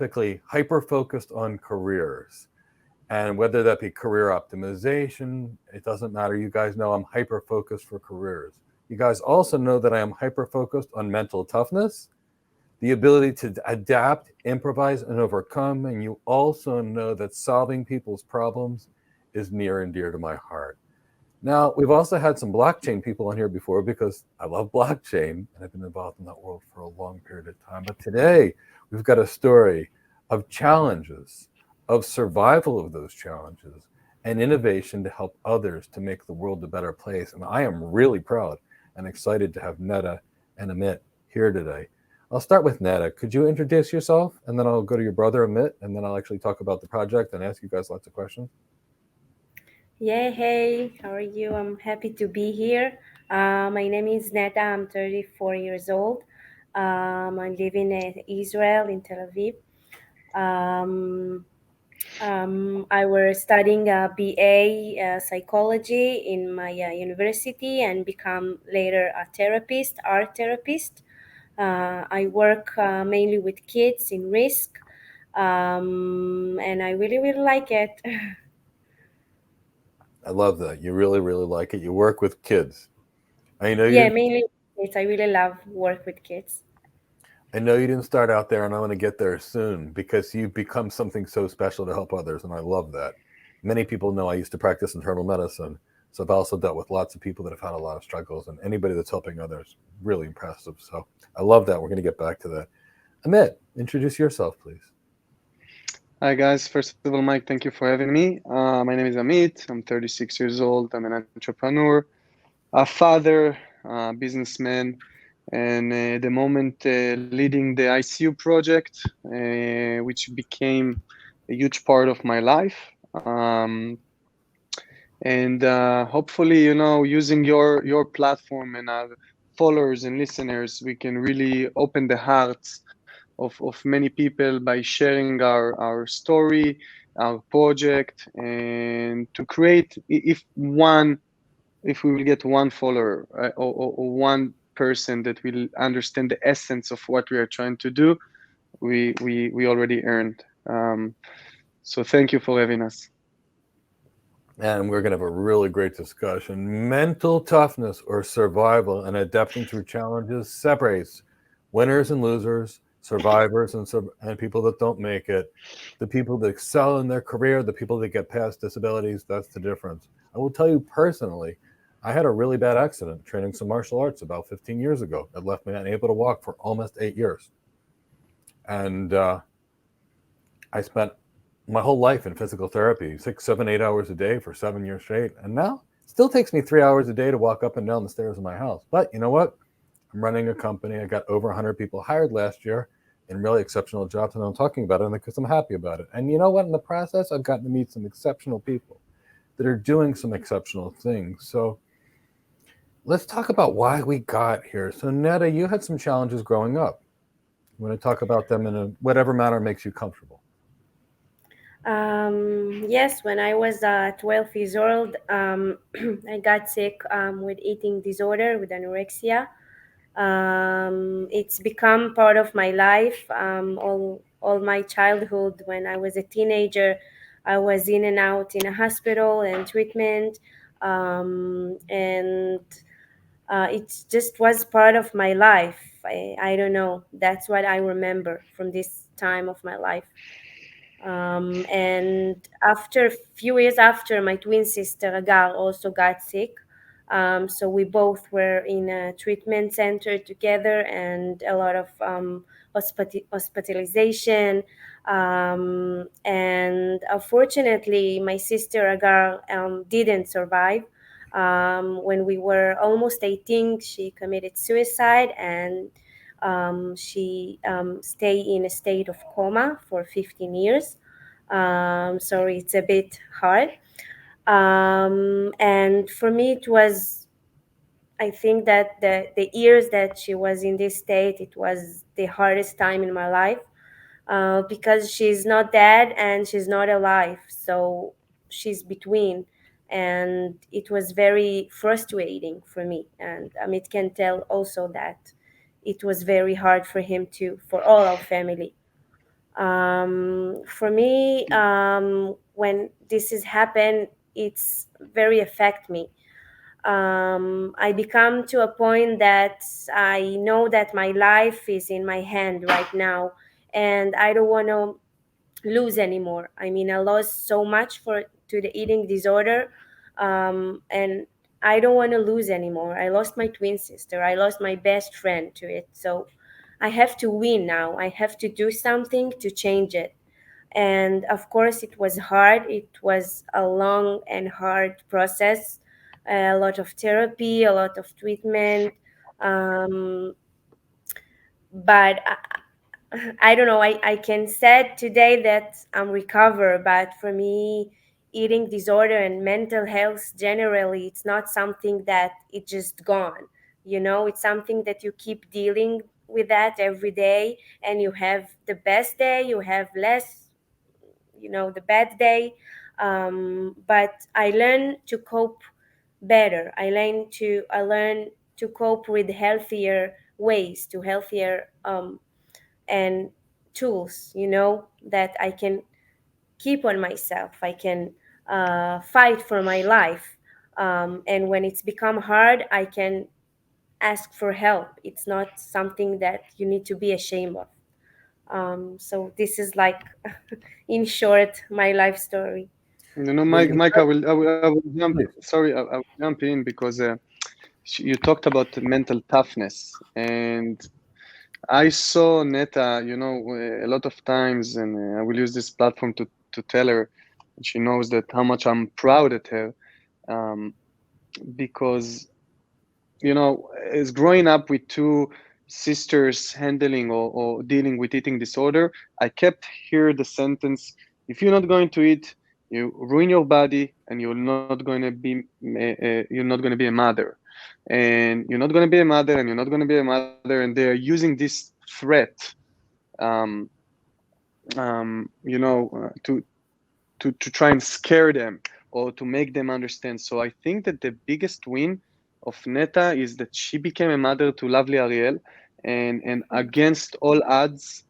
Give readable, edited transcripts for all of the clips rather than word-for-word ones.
typically hyper-focused on careers. And whether that be career optimization, it doesn't matter. You guys know I'm hyper-focused for careers. You guys also know that I am hyper-focused on mental toughness, the ability to adapt, improvise, and overcome. And you also know that solving people's problems is near and dear to my heart. Now, we've also had some blockchain people on here before because I love blockchain and I've been involved in that world for a long period of time. But today, we've got a story of challenges, of survival of those challenges, and innovation to help others to make the world a better place. And I am really proud and excited to have Netta and Amit here today. I'll start with Netta. Could you introduce yourself? And then I'll go to your brother, Amit, and then I'll actually talk about the project and ask you guys lots of questions. Yeah, hey, how are you? I'm happy to be here. My name is Netta. I'm 34 years old. I'm living in Israel, in Tel Aviv. Um, I was studying a BA psychology in my university and become later a therapist, art therapist. I work mainly with kids in risk, and I really, really like it. I love that. You really, really like it. You work with kids. I know you Yeah, didn't mainly kids. I really love work with kids. I know you didn't start out there, and I want to get there soon because you've become something so special to help others, and I love that. Many people know I used to practice internal medicine, so I've also dealt with lots of people that have had a lot of struggles, and anybody that's helping others, really impressive. So I love that. We're going to get back to that. Amit, introduce yourself, please. Hi guys, first of all, Mike, thank you for having me. My name is Amit. I'm 36 years old. I'm an entrepreneur, a father, a businessman, and at the moment leading the EyeSeeYou project, which became a huge part of my life. And hopefully, using your platform and our followers and listeners, we can really open the hearts of many people by sharing our story, our project, and to create, if we will get one follower or one person that will understand the essence of what we are trying to do, we already earned. So thank you for having us. And we're going to have a really great discussion. Mental toughness or survival and adapting through challenges separates winners and losers, survivors and people that don't make it, the people that excel in their career, the people that get past disabilities. That's the difference. I will tell you personally, I had a really bad accident training some martial arts about 15 years ago that left me unable to walk for almost 8 years. And I spent my whole life in physical therapy, 6, 7, 8 hours a day for 7 years straight. And now it still takes me 3 hours a day to walk up and down the stairs of my house. But you know what? I'm running a company. I got over 100 people hired last year in really exceptional jobs. And I'm talking about it because I'm happy about it. And you know what? In the process, I've gotten to meet some exceptional people that are doing some exceptional things. So let's talk about why we got here. So, Netta, you had some challenges growing up. I'm going to talk about them in whatever manner makes you comfortable. Yes, when I was 12 years old, I got sick with eating disorder, with anorexia. It's become part of my life. All my childhood, when I was a teenager, I was in and out in a hospital and treatment, and it just was part of my life. I don't know. That's what I remember from this time of my life. And after a few years after, my twin sister Agar also got sick. So we both were in a treatment center together, and a lot of hospitalization. And unfortunately, my sister Agar didn't survive. When we were almost 18, she committed suicide, and she stayed in a state of coma for 15 years. So it's a bit hard. And for me, it was, I think that the years that she was in this state, it was the hardest time in my life, because she's not dead and she's not alive. So she's between. And it was very frustrating for me. And Amit can tell also that it was very hard for him too, for all our family. For me, when this has happened, it's very affect me. I become to a point that I know that my life is in my hand right now, and I don't want to lose anymore. I mean, I lost so much for to the eating disorder, and I don't want to lose anymore. I lost my twin sister. I lost my best friend to it. So I have to win now. I have to do something to change it. And of course, it was hard. It was a long and hard process. A lot of therapy, a lot of treatment. Um, but I don't know. I can say today that I'm recovered, but for me, eating disorder and mental health generally, it's not something that it just gone. It's something that you keep dealing with that every day, and you have the best day, you have less, the bad day. But I learn to cope better. I learn to cope with healthier ways, to healthier and tools, that I can keep on myself. I can fight for my life. And when it's become hard, I can ask for help. It's not something that you need to be ashamed of. So this is like, in short, my life story. Well, Mike, I will jump. please. Sorry, I will jump in because you talked about mental toughness, and I saw Netta, a lot of times, and I will use this platform to tell her, and she knows that how much I'm proud at her, um, because as growing up with two sisters handling or dealing with eating disorder, I kept hear the sentence, if you're not going to eat, you ruin your body and you're not going to be a mother, and you're not going to be a mother and you're not going to be a mother, and they're using this threat, um, to try and scare them or to make them understand. So I think that the biggest win of Netta is that she became a mother to lovely Ariel, and against all odds,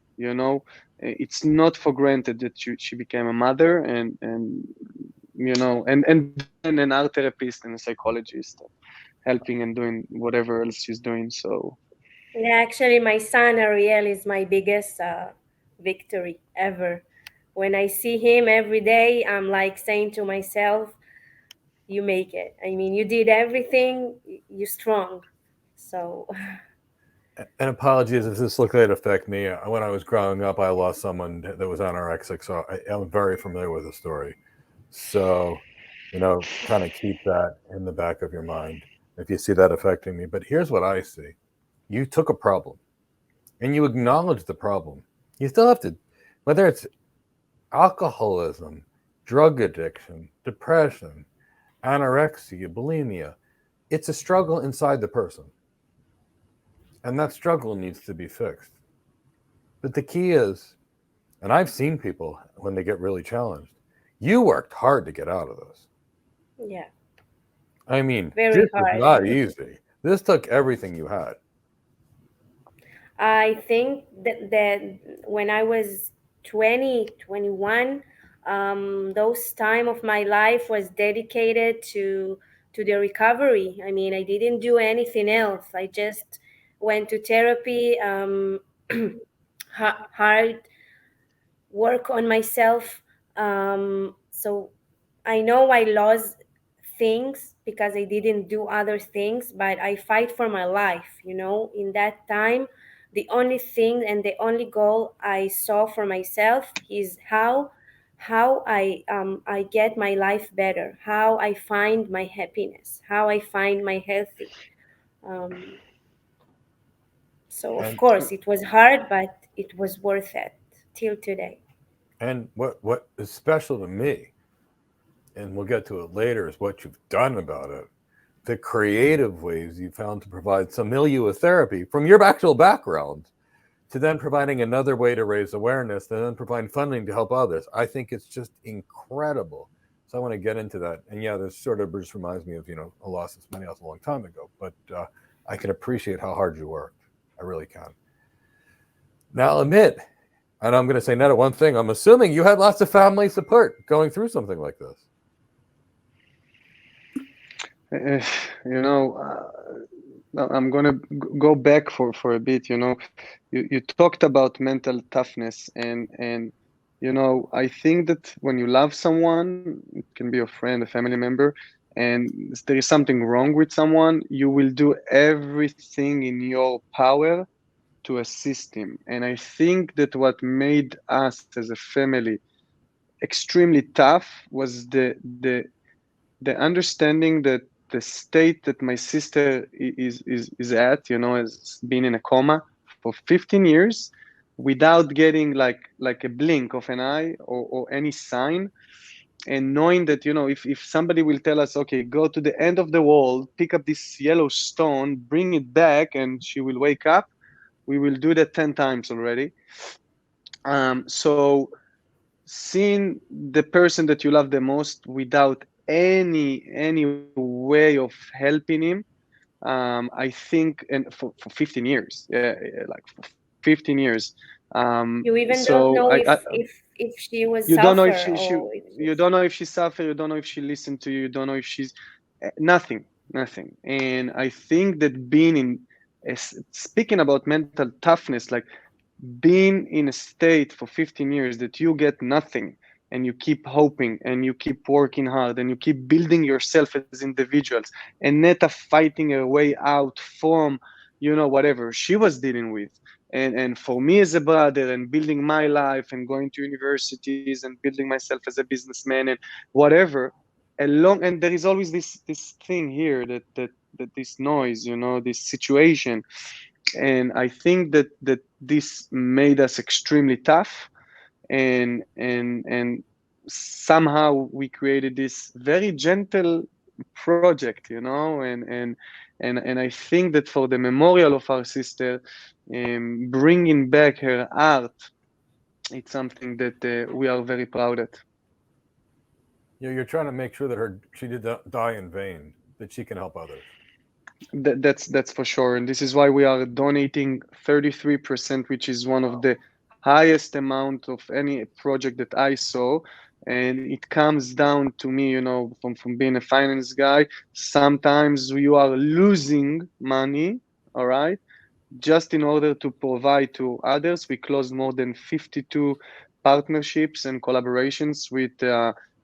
it's not for granted that she became a mother, and then an art therapist and a psychologist, helping and doing whatever else she's doing. So Yeah, actually, my son Ariel is my biggest victory ever. When I see him every day, I'm like saying to myself, "You make it. I mean, you did everything. You're strong." So, And apologies if this looked like it affect me. When I was growing up, I lost someone that was anorexic, so I'm very familiar with the story. So, kind of keep that in the back of your mind if you see that affecting me. But here's what I see: you took a problem and you acknowledge the problem. You still have to, whether it's alcoholism, drug addiction, depression, anorexia, bulimia, it's a struggle inside the person. And that struggle needs to be fixed. But the key is, and I've seen people when they get really challenged, you worked hard to get out of this. yeah, I mean, very this is hard. not easy. This took everything you had. I think that when I was 20, 21, those time of my life was dedicated to the recovery. I mean, I didn't do anything else. I just went to therapy, hard work on myself. So I know I lost things because I didn't do other things, but I fight for my life. In that time, the only thing and the only goal I saw for myself is how I get my life better, how I find my happiness, how I find my healthy. Um, so of And course it was hard, but it was worth it till today. what is special to me, and we'll get to it later, is what you've done about it. The creative ways you found to provide some milieu of therapy from your actual background to then providing another way to raise awareness and then providing funding to help others. I think it's just incredible. So I want to get into that. And yeah, this sort of just reminds me of, a loss of somebody else a long time ago, but I can appreciate how hard you worked. I really can. Now, Amit, And I'm going to say, Netta, one thing. I'm assuming you had lots of family support going through something like this. Uh, you know, I'm gonna go back for a bit. You know, you talked about mental toughness, and you know, I think that when you love someone, it can be a friend, a family member, and there is something wrong with someone, you will do everything in your power to assist him. And I think that what made us as a family extremely tough was the understanding that the state that my sister is at, you know, has been in a coma for 15 years without getting like a blink of an eye or any sign, and knowing that, you know, if somebody will tell us, okay, go to the end of the world, pick up this yellow stone, bring it back, and she will wake up, we will do that 10 times already. So seeing the person that you love the most without any way of helping him, I think, and for 15 years, yeah, like for 15 years. You even don't So know I if she was you don't know if suffer she or if you don't know if she suffered, you don't know if she listened to you, you don't know if she's nothing. And I think that being in, speaking about mental toughness, like being in a state for 15 years that you get nothing, and you keep hoping and you keep working hard and you keep building yourself as individuals, and Netta fighting her way out from, you know, whatever she was dealing with, and for me as a brother, and building my life and going to universities and building myself as a businessman and whatever along. And there is always this thing here that this noise, you know, this situation. And I think that this made us extremely tough, and somehow we created this very gentle project, you know. And I think that for the memorial of our sister, bringing back her art, it's something that we are very proud at. You're trying to make sure that she did not die in vain, that she can help others. That's for sure, and this is why we are donating 33%, which is one of the highest amount of any project that I saw. And it comes down to me, you know, from being a finance guy. Sometimes you are losing money, all right, just in order to provide to others. We closed more than 52 partnerships and collaborations with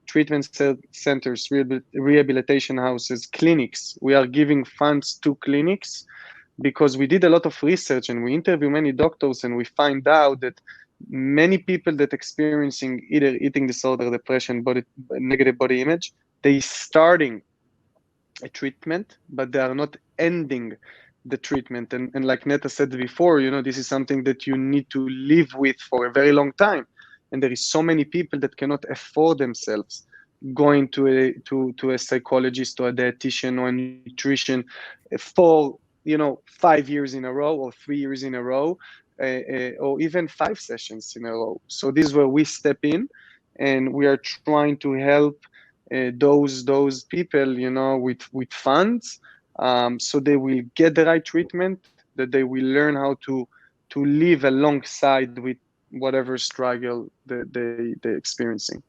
treatment centers, rehabilitation houses, clinics. We are giving funds to clinics because we did a lot of research and we interview many doctors, and we find out that many people that experiencing either eating disorder, depression, negative body image, they starting a treatment, but they are not ending the treatment. And like Netta said before, you know, this is something that you need to live with for a very long time. And there is so many people that cannot afford themselves going to a psychologist or a dietitian or a nutrition for, you know, 5 years in a row or 3 years in a row, or even 5 sessions in a row. So this is where we step in, and we are trying to help those people, you know, with funds, so they will get the right treatment, that they will learn how to live alongside with whatever struggle that they're experiencing.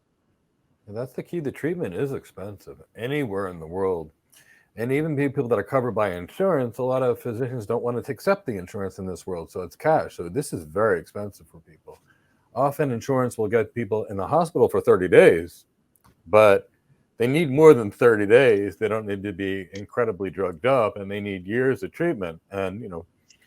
And that's the key. The treatment is expensive anywhere in the world. And even people that are covered by insurance, a lot of physicians don't want to accept the insurance in this world. So it's cash. So this is very expensive for people. Often insurance will get people in the hospital for 30 days, but they need more than 30 days. They don't need to be incredibly drugged up, and they need years of treatment and, you know,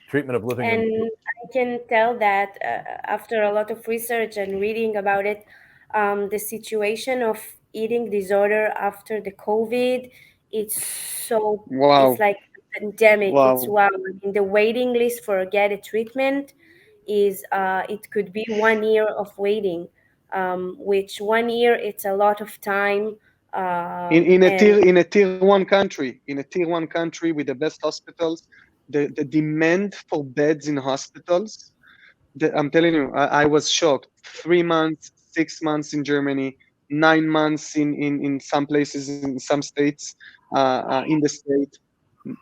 treatment of living in. And I can tell that after a lot of research and reading about it, the situation of eating disorder after the COVID, it's Wow. like a pandemic. It's Wow. wow. I mean, the waiting list for get a treatment is it could be 1 year of waiting, which 1 year it's a lot of time. And In a tier one country, in a tier one country with the best hospitals, the demand for beds in hospitals, I'm telling you, I was shocked. 3 months, 6 months in Germany, 9 months in some places, in some states, in the state,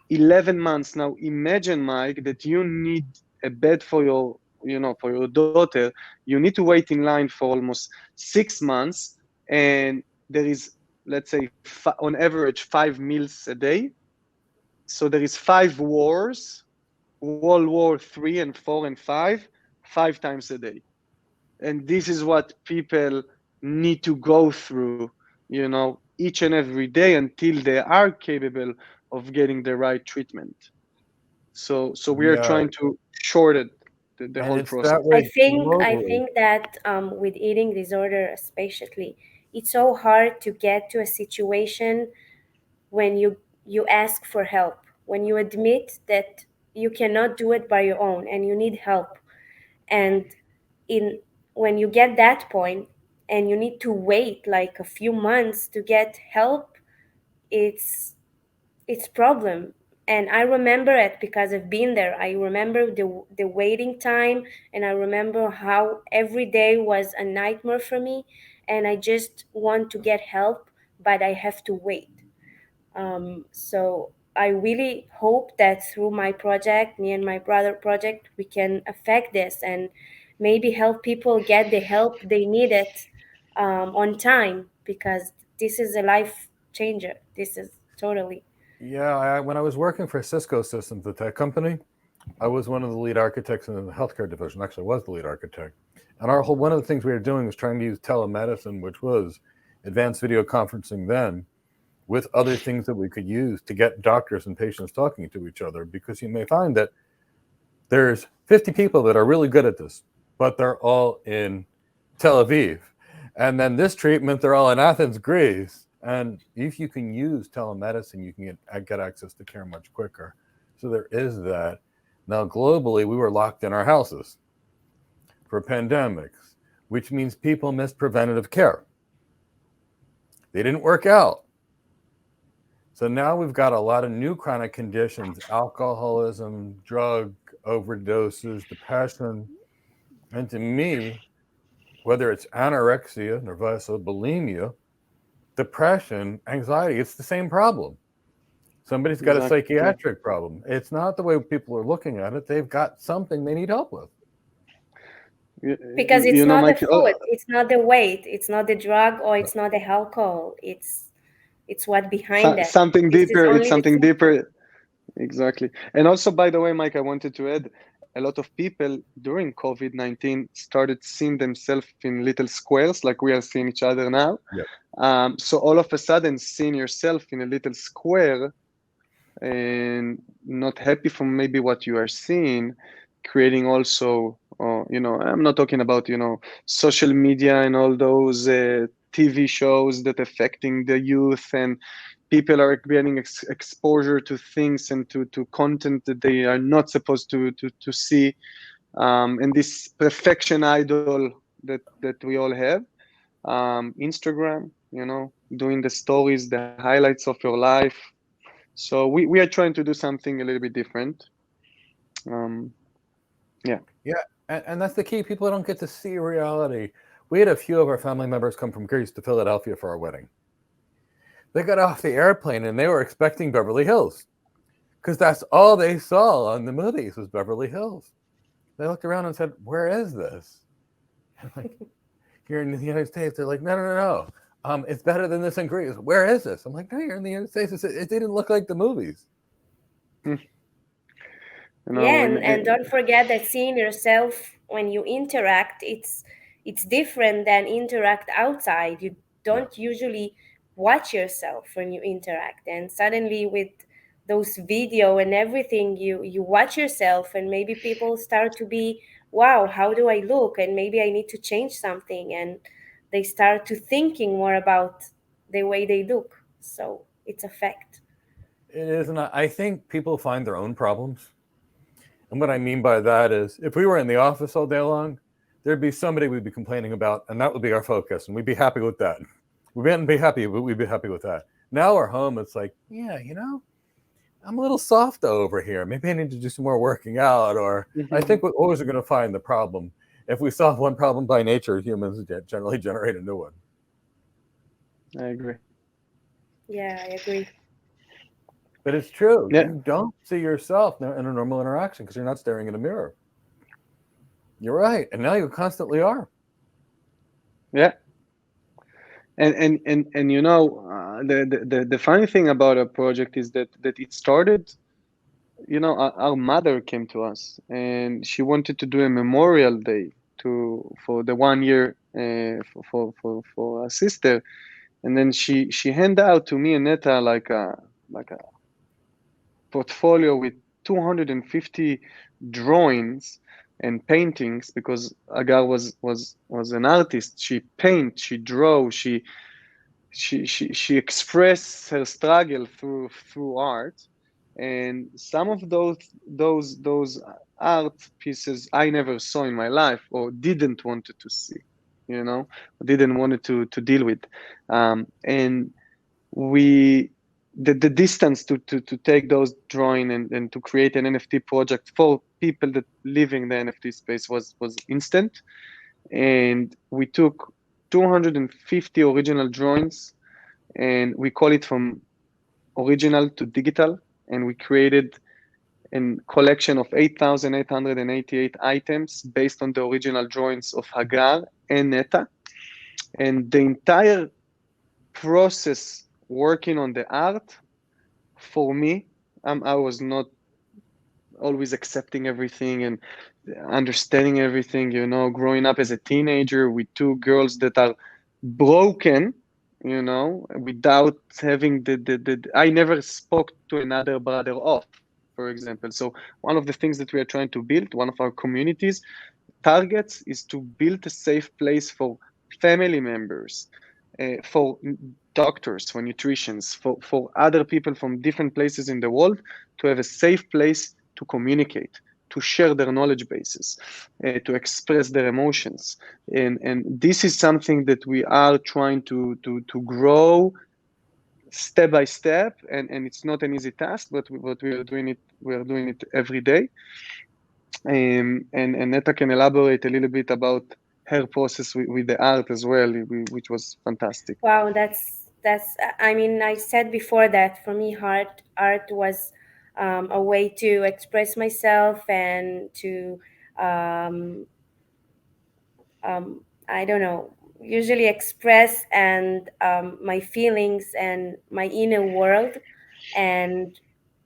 11 months. Now imagine, Mike, that you need a bed for your for your daughter, you need to wait in line for almost 6 months, and there is, let's say, on average 5 meals a day. So there is 5 wars, World War III and IV and V, 5 times a day. And this is what people need to go through, each and every day until they are capable of getting the right treatment. So we are Yeah, trying to shorten the and whole it's process. that I way think I globally. think that with eating disorder especially, it's so hard to get to a situation when you ask for help, when you admit that you cannot do it by your own and you need help. And in when you get that point and you need to wait like a few months to get help, it's it's problem. And I remember it because I've been there. I remember the waiting time, and I remember how every day was a nightmare for me, and I just want to get help, but I have to wait. So I really hope that through my project, me and my brother project, we can affect this and maybe help people get the help they needed on time, because this is a life changer. This is totally. Yeah, when I was working for Cisco Systems, the tech company, I was one of the lead architects in the healthcare division. Actually, was the lead architect. And one of the things we were doing was trying to use telemedicine, which was advanced video conferencing then, with other things that we could use to get doctors and patients talking to each other. Because you may find that there's 50 people that are really good at this, but they're all in Tel Aviv. And then this treatment, they're all in Athens, Greece. And if you can use telemedicine, you can get access to care much quicker. So there is that. Now, globally, we were locked in our houses for pandemics, which means people missed preventative care. They didn't work out. So now we've got a lot of new chronic conditions, alcoholism, drug overdoses, depression. And to me, whether it's anorexia, nervosa, bulimia, depression, anxiety, it's the same problem. Somebody's got a Exactly. psychiatric problem. It's not the way people are looking at it. They've got something they need help with. Because it's not the Mike, food, it's not the weight, it's not the drug, or it's not the alcohol. It's what behind that. something This is deeper. It's only the something symptom. deeper. Exactly. And also, by the way, Mike, I wanted to add, a lot of people during COVID-19 started seeing themselves in little squares like we are seeing each other now. Yeah. So all of a sudden, seeing yourself in a little square and not happy from maybe what you are seeing, creating also, I'm not talking about, social media and all those TV shows that affecting the youth, and people are getting exposure to things and to content that they are not supposed to see, and this perfection idol that we all have, Instagram, doing the stories, the highlights of your life. So we are trying to do something a little bit different. Yeah. Yeah, and that's the key. People don't get to see reality. We had a few of our family members come from Greece to Philadelphia for our wedding. They got off the airplane and they were expecting Beverly Hills, because that's all they saw on the movies was Beverly Hills. They looked around and said, "Where is this?" Like, here in the United States, they're like, "No. It's better than this in Greece. Where is this?" I'm like, "No, you're in the United States. It didn't look like the movies." Yeah, and don't forget that seeing yourself when you interact, it's different than interact outside. You don't usually watch yourself when you interact, and suddenly with those video and everything, you watch yourself, and maybe people start to be, wow, how do I look? And maybe I need to change something, and they start to thinking more about the way they look. So it's a fact. It is, and I think people find their own problems. And what I mean by that is, if we were in the office all day long, there'd be somebody we'd be complaining about, and that would be our focus, and we'd be happy with that. We wouldn't be happy, but we'd be happy with that. Now we're home, it's like, yeah, I'm a little soft over here. Maybe I need to do some more working out, or I think we're always going to find the problem. If we solve one problem by nature, humans generally generate a new one. I agree. Yeah, I agree. But it's true. Yeah. You don't see yourself in a normal interaction because you're not staring in a mirror. You're right. And now you constantly are. Yeah. And the funny thing about our project is that it started, our mother came to us and she wanted to do a memorial day for the 1 year for our sister. And then she handed out to me and Netta like a portfolio with 250 drawings and paintings, because Agar was an artist. She paint, she draw, she expressed her struggle through art. And some of those art pieces I never saw in my life, or didn't wanted to see, didn't wanted to deal with. And we the distance to take those drawing and to create an NFT project for people that live in the NFT space was instant. And we took 250 original drawings, and we call it from original to digital, and we created a collection of 8,888 items based on the original drawings of Hagar and Netta. And the entire process working on the art, for me, I was not always accepting everything and understanding everything, growing up as a teenager with two girls that are broken, without having I never spoke to another brother off, for example. So one of the things that we are trying to build, one of our communities targets, is to build a safe place for family members, for doctors, for nutritionists, for other people from different places in the world, to have a safe place to communicate, to share their knowledge bases, to express their emotions. And this is something that we are trying to grow step by step, and it's not an easy task, but we are doing it every day. And Netta can elaborate a little bit about her process with the art as well, which was fantastic. Wow, that's. I mean, I said before that for me, art was a way to express myself and to I don't know, usually express and my feelings and my inner world. And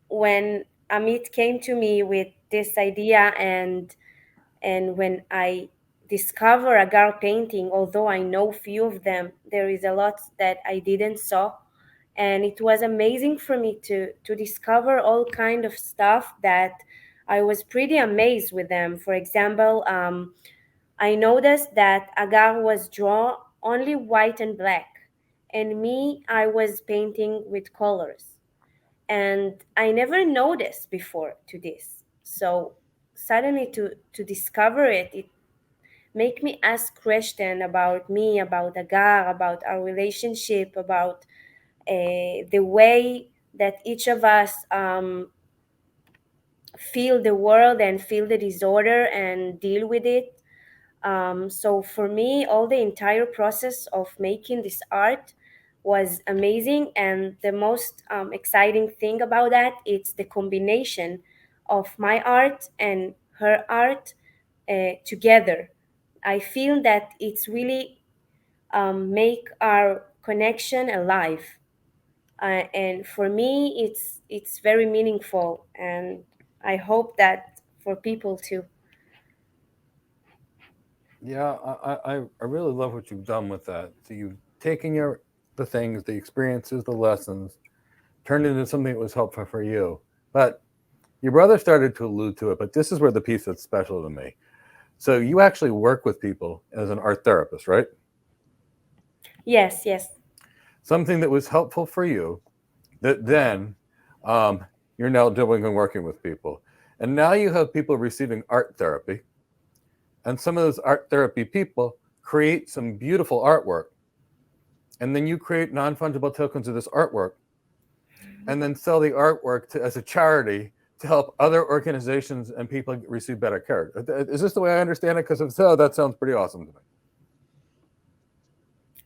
when Amit came to me with this idea, and when I discover Agar painting, although I know few of them, there is a lot that I didn't saw, and it was amazing for me to discover all kind of stuff that I was pretty amazed with them. For example, I noticed that Agar was drawn only white and black, and me, I was painting with colors. And I never noticed before to this. So suddenly to discover it, it make me ask question about me, about Agar, about our relationship, about the way that each of us feel the world and feel the disorder and deal with it. So for me, all the entire process of making this art was amazing, and the most exciting thing about that it's the combination of my art and her art together. I feel that it's really make our connection alive, and for me, it's very meaningful, and I hope that for people too. Yeah, I really love what you've done with that. So you've taken the things, the experiences, the lessons, turned it into something that was helpful for you. But your brother started to allude to it, but this is where the piece that's special to me. So you actually work with people as an art therapist, right? Yes, yes. Something that was helpful for you that then you're now doing and working with people. And now you have people receiving art therapy. And some of those art therapy people create some beautiful artwork. And then you create non fungible tokens of this artwork and then sell the artwork as a charity to help other organizations and people receive better care. Is this the way I understand it? Because if so, that sounds pretty awesome to me.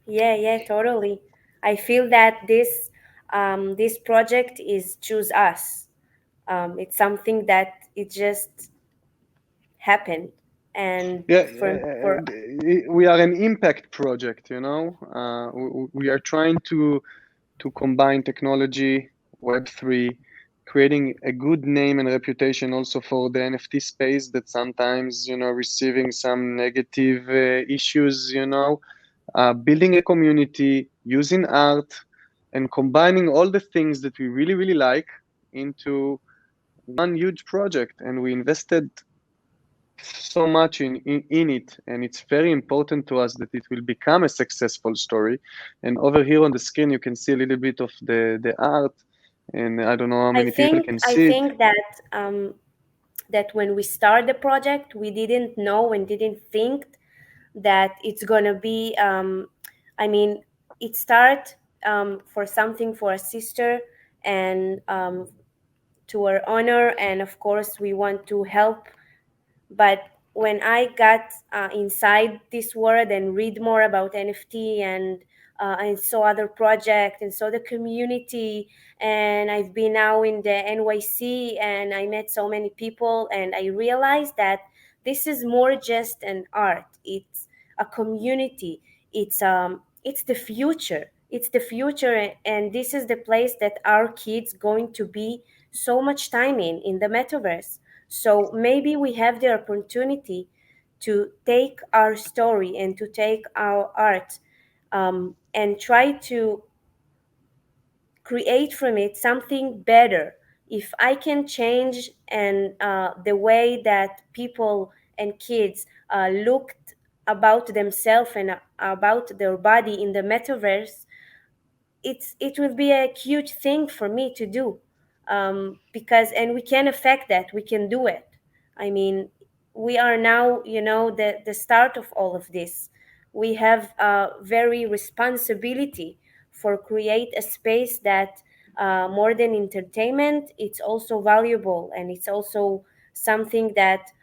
Yeah, yeah, totally. I feel that this project is choose us. It's something that it just happened, And Yeah, for we are an impact project, you know. We are trying to combine technology, Web3, creating a good name and reputation also for the NFT space that sometimes, you know, receiving some negative issues, you know, building a community, using art, and combining all the things that we really, really like into one huge project. And we invested so much in it, and it's very important to us that it will become a successful story. And over here on the screen you can see a little bit of the art, and I don't know how many people can I see it. think that that when we start the project, we didn't know and didn't think that it's gonna be. I mean, it start for something for a sister and to her honor, and of course we want to help. But when I got inside this world and read more about NFT, and I saw other projects and saw the community, and I've been now in the NYC and I met so many people, and I realized that this is more just an art. It's a community. It's the future. It's the future, and this is the place that our kids going to be so much time in the metaverse. So maybe we have the opportunity to take our story and to take our art, and try to create from it something better. If I can change and the way that people and kids looked about themselves and about their body in the metaverse, it will be a huge thing for me to do, because and we can affect that, we can do it. I mean, we are now, the start of all of this. We have a very responsibility for create a space that, more than entertainment, it's also valuable, and it's also something that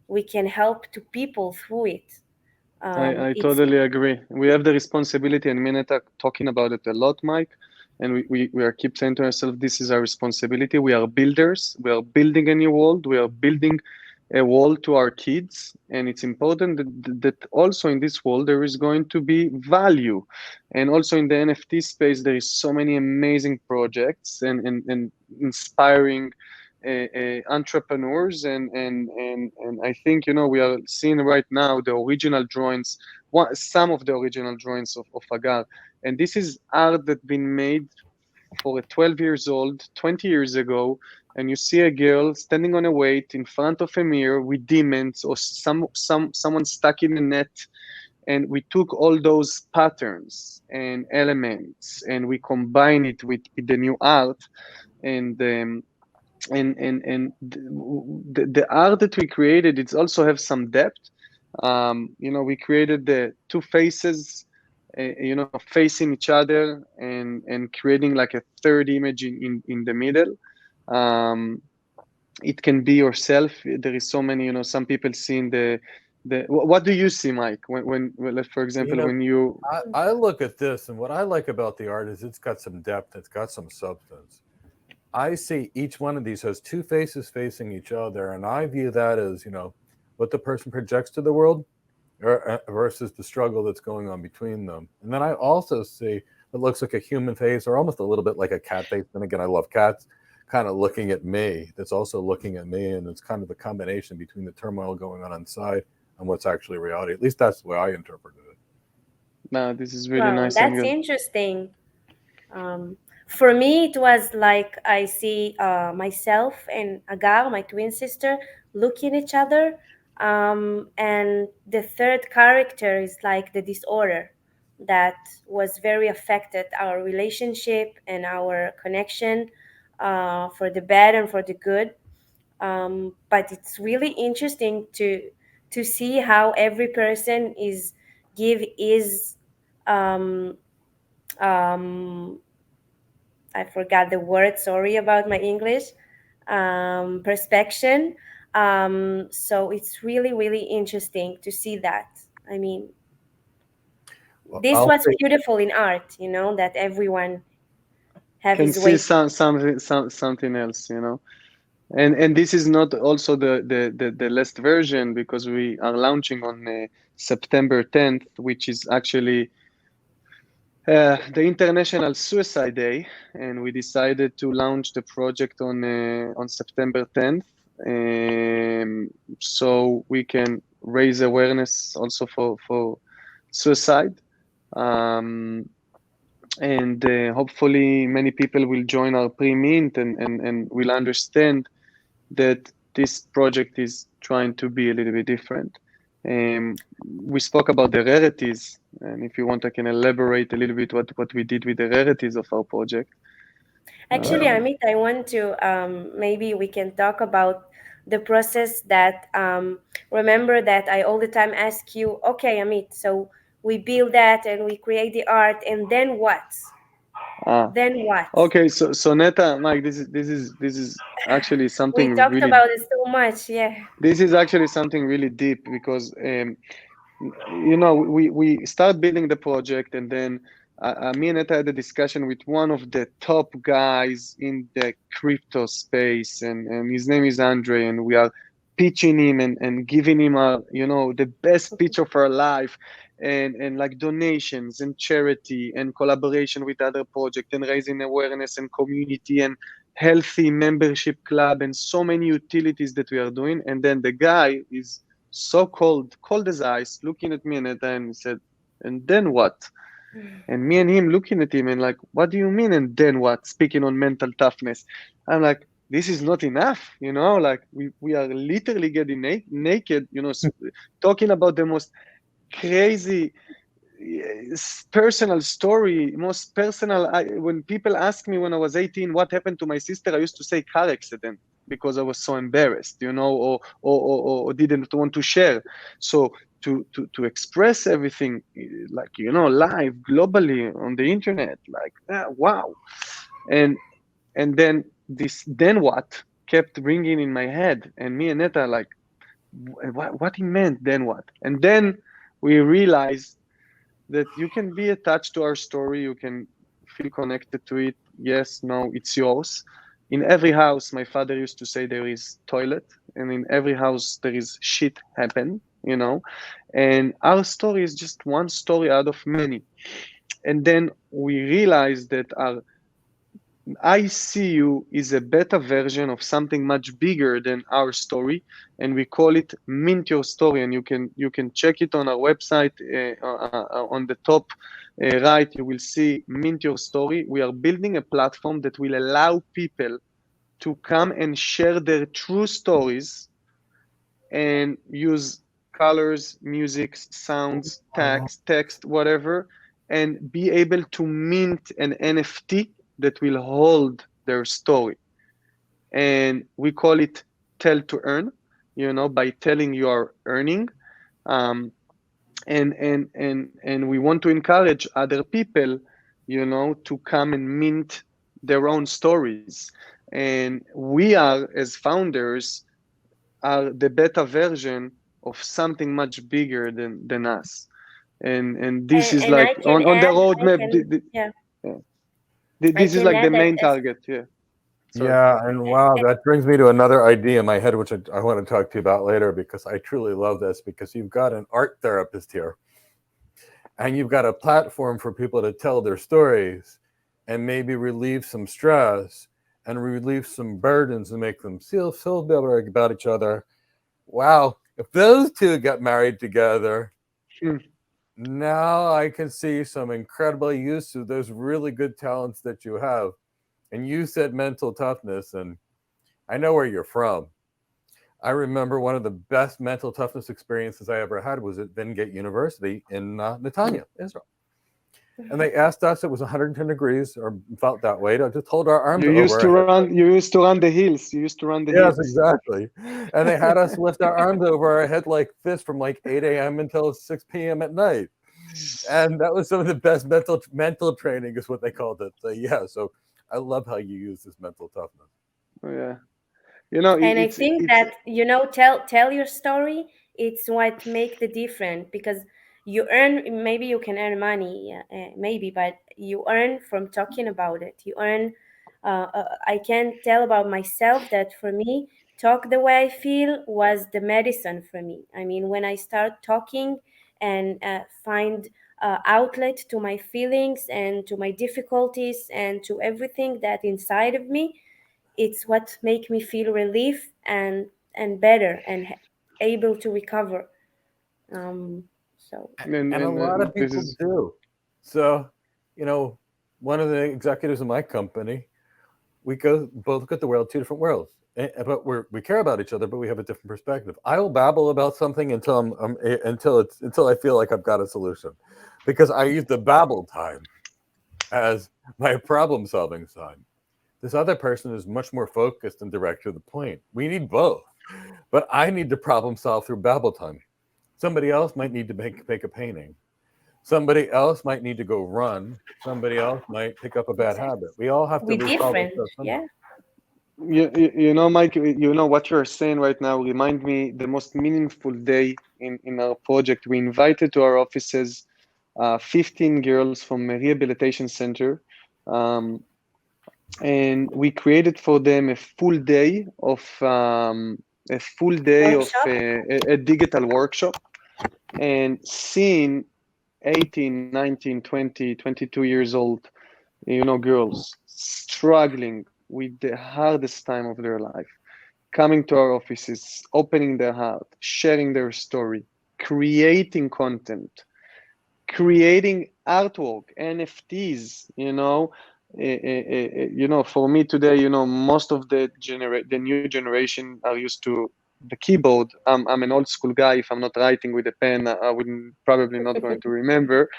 we can help to people through it. I It's totally agree. We have the responsibility, and Mineta talking about it a lot, Mike. And we are keep saying to ourselves, this is our responsibility. We are builders. We are building a new world. We are building a world to our kids. And it's important that also in this world, there is going to be value. And also in the NFT space, there is so many amazing projects and inspiring entrepreneurs, and I think, you know, we are seeing right now the original drawings, some of the original drawings of Agar, and this is art that been made for a 12 years old 20 years ago, and you see a girl standing on a weight in front of a mirror with demons or someone stuck in a net, and we took all those patterns and elements and we combine it with the new art, and the art that we created, it's also have some depth. You know, we created the two faces, you know, facing each other, and creating like a third image in the middle. um, it can be yourself. There is so many, you know, some people seeing what do you see, Mike, when for example, when you I look at this, and what I like about the art is it's got some depth, it's got some substance. I see each one of these has two faces facing each other, and I view that as, what the person projects to the world versus the struggle that's going on between them. And then I also see what looks like a human face, or almost a little bit like a cat face. And again, I love cats, kind of looking at me, that's also looking at me. And it's kind of a combination between the turmoil going on inside and what's actually reality. At least that's the way I interpreted it. no, this is really Wow, nice that's angle. interesting. For me, it was like I see myself and Agar, my twin sister, looking at each other. And the third character is like the disorder that was very affected our relationship and our connection, for the bad and for the good. But it's really interesting to see how every person is give is um, um, I forgot the word. Sorry about my English. Perspection. So it's really, really interesting to see that. I mean, this I'll was say, beautiful in art, that everyone have Can his see way. something else, you know. And this is not also the last version, because we are launching on September 10th, which is actually the International Suicide Day, and we decided to launch the project on September 10th, so we can raise awareness also for suicide. Um, and hopefully many people will join our pre-mint, and will understand that this project is trying to be a little bit different. We spoke about the rarities, and if you want, I can elaborate a little bit what we did with the rarities of our project. Actually, Um, Amit, I want to maybe we can talk about the process that remember that I all the time ask you, okay, Amit, so we build that and we create the art, and then what? ah, Then what? okay, so Netta, Mike, this is actually We something talked really. about it so much, yeah. This is actually something really deep, because we start building the project, and then me and Netta had a discussion with one of the top guys in the crypto space, and his name is Andre, and we are pitching him, and giving him the best pitch of our life, and like donations and charity and collaboration with other projects, and raising awareness and community and healthy membership club, and so many utilities that we are doing. And then the guy is so cold as ice, looking at me and Netta, and he said, "And then what?" And me and him looking at him, and like, "What do you mean, and then what?" Speaking on mental toughness. I'm like, this is not enough, like we are literally getting naked, talking about the most crazy personal story, most personal. When people ask me when I was 18 what happened to my sister, I used to say car accident, because I was so embarrassed, or didn't want to share. So to express everything, like, live globally on the internet, like that, wow. And then what kept ringing in my head, and me and Netta, like, what he meant, then what? And then we realized that you can be attached to our story, you can feel connected to it. Yes, no, it's yours. In every house, my father used to say, there is toilet, and in every house there is shit happen. And our story is just one story out of many. And then we realized that our EyeSeeYou is a beta version of something much bigger than our story, and we call it Mint Your Story. And you can check it on our website. On the top right, you will see Mint Your Story. We are building a platform that will allow people to come and share their true stories, and use colors, music, sounds, text, whatever, and be able to mint an NFT that will hold their story. And we call it tell to earn, by telling you are earning. Um, and we want to encourage other people, to come and mint their own stories. And we are, as founders, are the beta version of something much bigger than us. And this is And like I can on the add, I roadmap. can, yeah, Yeah. I This is can like the add that main as target. Yeah. Sorry. Yeah, and wow, that brings me to another idea in my head, which I want to talk to you about later because I truly love this. Because you've got an art therapist here, and you've got a platform for people to tell their stories and maybe relieve some stress and relieve some burdens and make them feel better about each other. Wow, if those two get married together, Hmm. now I can see some incredible use of those really good talents that you have. And you said mental toughness, and I know where you're from. I remember one of the best mental toughness experiences I ever had was at Vingate University in Netanya, Israel. And they asked us, it was 110 degrees or felt that way, to just hold our arms You over used our to head. run. You used to run the hills. You used to run the Yes, hills. exactly. And they had us lift our arms over our head like this from like 8 a.m. until 6 p.m. at night. And that was some of the best mental training is what they called it. So yeah, so I love how you use this mental toughness. Oh, yeah. and I It's think it's that tell your story. It's what make the difference because you earn. Maybe you can earn money, maybe, but you earn from talking about it. You earn I can tell about myself that for me, talk the way I feel was the medicine for me. I mean, when I start talking and find outlet to my feelings and to my difficulties and to everything that inside of me, it's what make me feel relief and better and able to recover. So And a lot of this people is do. So, you know, one of the executives in my company, we go both look at the world, two different worlds. But we care about each other, but we have a different perspective. I will babble about something until until I feel like I've got a solution, because I use the babble time as my problem solving time. This other person is much more focused and direct to the point. We need both, but I need to problem solve through babble time. Somebody else might need to make a painting. Somebody else might need to go run. Somebody else might pick up a bad exactly, habit. We all have to we resolve different, ourselves somehow. yeah. you know, Mike, you know what you're saying right now remind me the most meaningful day in our project. We invited to our offices 15 girls from a rehabilitation center. Um, and we created for them a full day of Workshop. a digital workshop, and seeing 18, 19, 20, 22 years old, you know, girls struggling with the hardest time of their life, coming to our offices, opening their heart, sharing their story, creating content, creating artwork, NFTs, you know. You know, for me today, you know, most of the new generation are used to the keyboard. I'm an old school guy. If I'm not writing with a pen, I wouldn't probably not going to remember.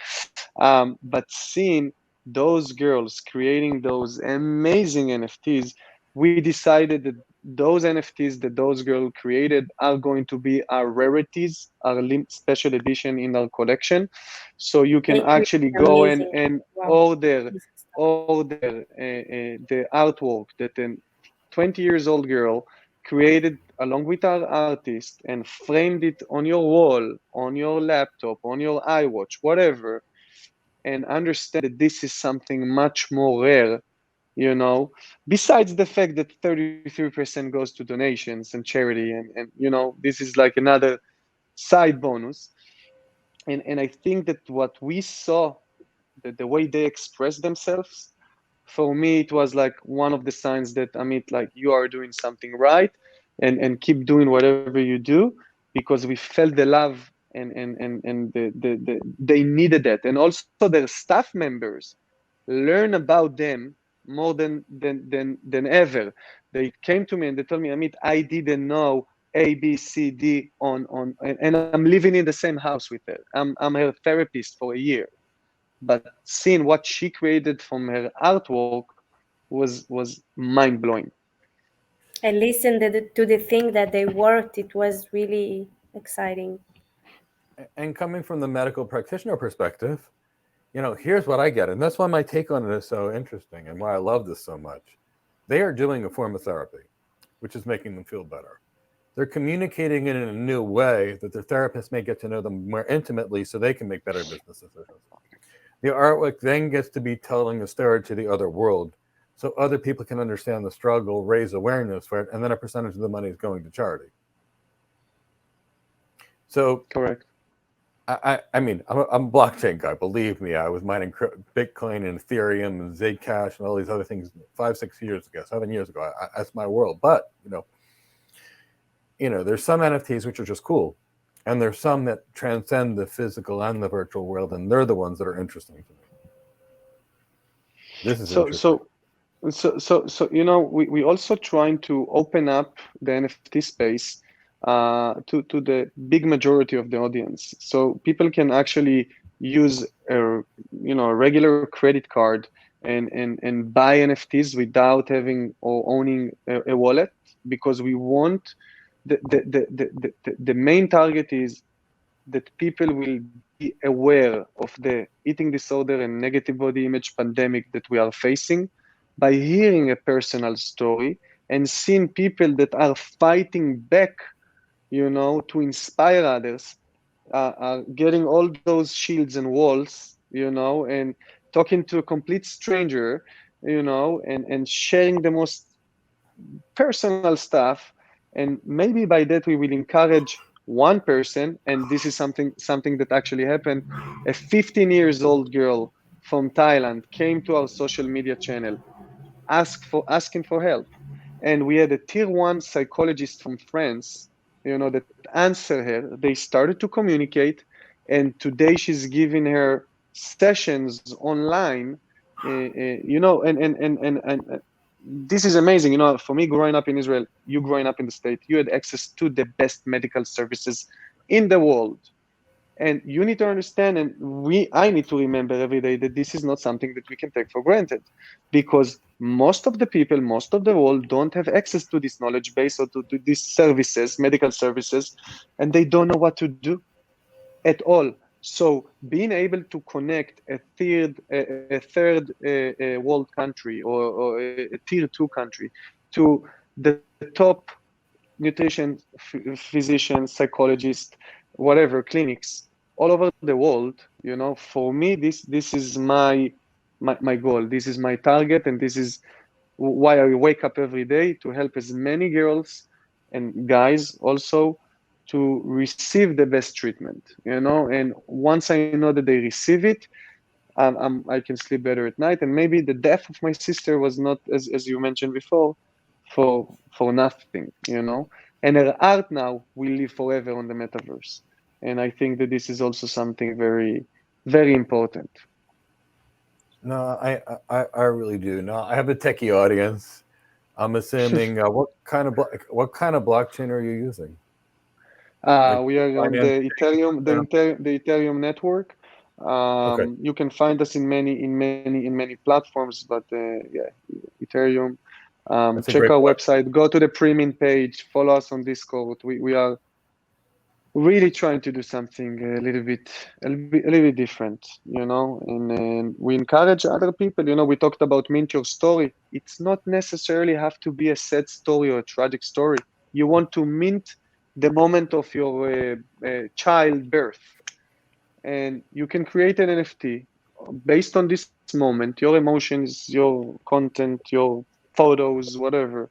But seeing those girls creating those amazing NFTs, we decided that those NFTs that those girls created are going to be our rarities, our special edition in our collection. So you can They create actually go amazing. and Wow, order amazing stuff. the artwork that a 20 years old girl created along with our artist and framed it on your wall, on your laptop, on your iWatch, whatever, and understand that this is something much more rare, you know, besides the fact that 33% goes to donations and charity, and you know, this is like another side bonus. And I think that what we saw, the way they express themselves, for me it was like one of the signs that Amit, like, you are doing something right, and keep doing whatever you do, because we felt the love, and they needed that, and also their staff members learn about them more than ever. They came to me and they told me, Amit, I didn't know ABCD and I'm living in the same house with her. I'm her therapist for a year, but seeing what she created from her artwork was mind blowing. And listen to the thing that they worked. It was really exciting. And coming from the medical practitioner perspective, here's what I get. And that's why my take on it is so interesting and why I love this so much. They are doing a form of therapy, which is making them feel better. They're communicating it in a new way that their therapist may get to know them more intimately so they can make better business decisions. The artwork then gets to be telling a story to the other world so other people can understand the struggle, raise awareness for it, and then a percentage of the money is going to charity. So, Correct. I mean, I'm a blockchain guy. Believe me, I was mining Bitcoin and Ethereum and Zcash and all these other things 5, 6 years ago, 7 years ago. That's my world. But there's some NFTs which are just cool, and there's some that transcend the physical and the virtual world, and they're the ones that are interesting to me. This is So interesting. we also trying to open up the NFT space to the big majority of the audience, so people can actually use a regular credit card and buy NFTs without having or owning a wallet, because we want the main target is that people will be aware of the eating disorder and negative body image pandemic that we are facing by hearing a personal story and seeing people that are fighting back, to inspire others, getting all those shields and walls, and talking to a complete stranger and sharing the most personal stuff. And maybe by that we will encourage one person, and this is something that actually happened. A 15 years old girl from Thailand came to our social media channel, asking for help, and we had a tier one psychologist from France, that answered her. They started to communicate, and today she's giving her sessions online. And this is amazing. For me, growing up in Israel, you growing up in the state, you had access to the best medical services in the world. And you need to understand, and I need to remember every day that this is not something that we can take for granted, because most of the people, most of the world don't have access to this knowledge base or to these services, medical services, and they don't know what to do at all. So being able to connect a third world country, or a tier two country, to the top nutrition physicians, psychologists, whatever, clinics all over the world, for me, this is my goal. This is my target, and this is why I wake up every day, to help as many girls and guys also to receive the best treatment. And once I know that they receive it, I can sleep better at night. And maybe the death of my sister was not, as you mentioned before, for nothing. And her art now will live forever on the metaverse. And I think that this is also something very, very important. No, I really do. No, I have a techie audience. I'm assuming what kind of blockchain are you using? Like We are on finance? the Ethereum network. Okay, You can find us in many platforms, but yeah, Ethereum. that's a Check great our blockchain. website, go to the premium page, follow us on Discord. We are really trying to do something a little bit different, and we encourage other people. We talked about mint your story. It's not necessarily have to be a sad story or a tragic story. You want to mint the moment of your childbirth, and you can create an NFT based on this moment, your emotions, your content, your photos, whatever,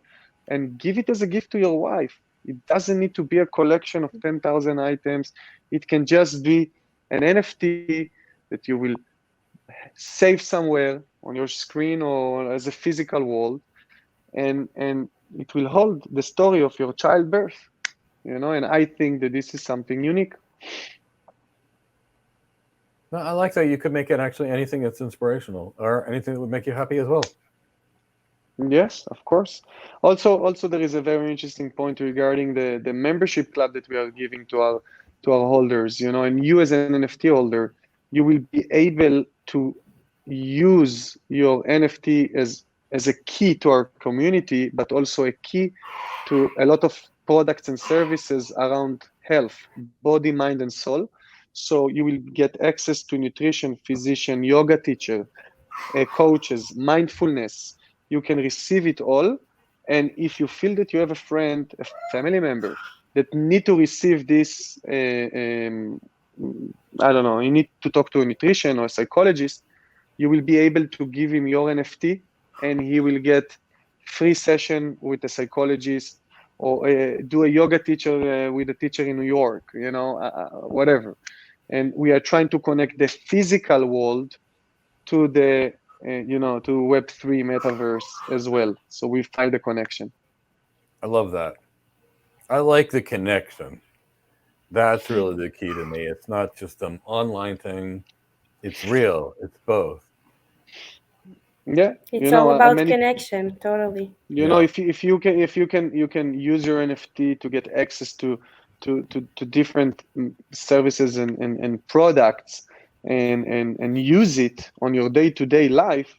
and give it as a gift to your wife. It doesn't need to be a collection of 10,000 items. It can just be an NFT that you will save somewhere on your screen or as a physical wall, and it will hold the story of your childbirth. And I think that this is something unique. No, I like that you could make it actually anything that's inspirational or anything that would make you happy as well. Yes, of course. Also, there is a very interesting point regarding the membership club that we are giving to our holders. And you as an NFT holder, you will be able to use your NFT as a key to our community, but also a key to a lot of products and services around health, body, mind, and soul. So you will get access to nutrition, physician, yoga teacher, coaches, mindfulness. You can receive it all. And if you feel that you have a friend, a family member that need to receive this, I don't know, you need to talk to a nutrition or a psychologist, you will be able to give him your NFT, and he will get free session with a psychologist, or do a yoga teacher with a teacher in New York, whatever. And we are trying to connect the physical world to the to Web3 metaverse as well. So we find the connection. I love that. I like the connection. That's really the key to me. It's not just an online thing. It's real. It's both. Yeah, It's all about many, connection, totally. Yeah. if you can use your NFT to get access to different services and products, and use it on your day-to-day life.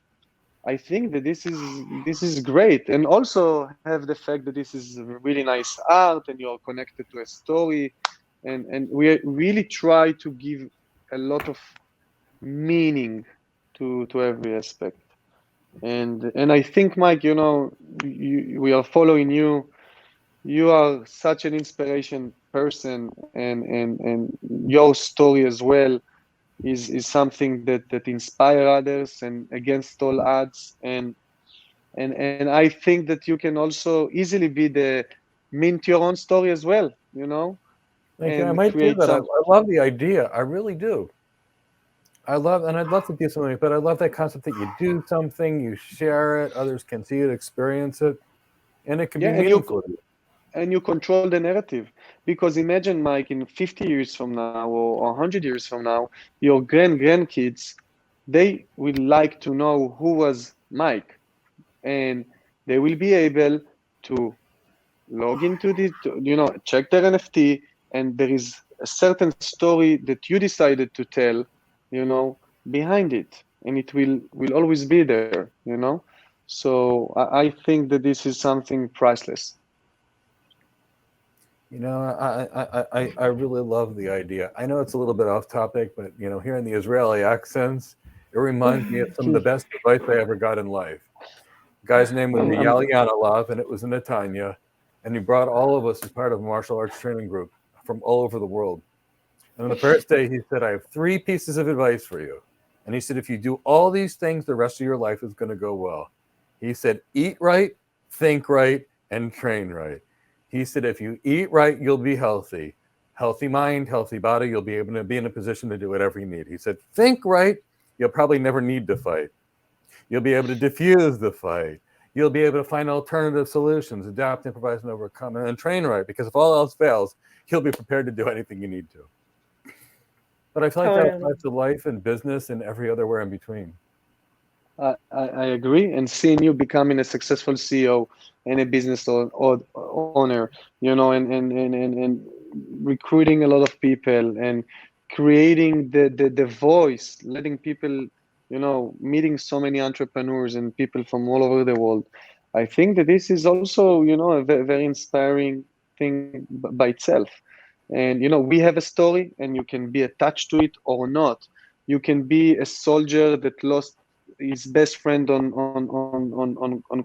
I think that this is great, and also have the fact that this is really nice art, and you're connected to a story, and we really try to give a lot of meaning to every aspect. And I think, Mike, we are following you. You are such an inspiration person, and your story as well. is something that inspire others and against all odds. And I think that you can also easily be the mint your own story as well, Thank you. I and might do create that. I some. love the idea. I really do. I'd love to do something, but I love that concept that you do something, you share it, others can see it, experience it, and it can be Yeah, meaningful. and you control the narrative, because imagine, Mike, in 50 years from now or 100 years from now, your grandkids, they will like to know who was Mike, and they will be able to log into the, check their NFT, and there is a certain story that you decided to tell, behind it, and it will always be there. So I think that this is something priceless. I really love the idea. I know it's a little bit off topic, but hearing the Israeli accents, it reminds me of some of the best advice I ever got in life. The guy's name was I'm Eyal Yanalov, and it was in Netanya, and he brought all of us as part of a martial arts training group from all over the world. And on the first day, he said, "I have 3 pieces of advice for you." And he said, "If you do all these things, the rest of your life is going to go well." He said, "Eat right, think right, and train right." He said, "If you eat right, you'll be healthy. Healthy mind, healthy body, you'll be able to be in a position to do whatever you need." He said, "Think right, you'll probably never need to fight. You'll be able to diffuse the fight. You'll be able to find alternative solutions, adapt, improvise, and overcome, and then train right, because if all else fails, you'll be prepared to do anything you need to." But I feel like that Totally. applies to life and business and every other where in between. I agree, and seeing you becoming a successful CEO and a business owner, and recruiting a lot of people and creating the voice, letting people, meeting so many entrepreneurs and people from all over the world. I think that this is also, a very inspiring thing by itself. And we have a story, and you can be attached to it or not. You can be a soldier that lost his best friend on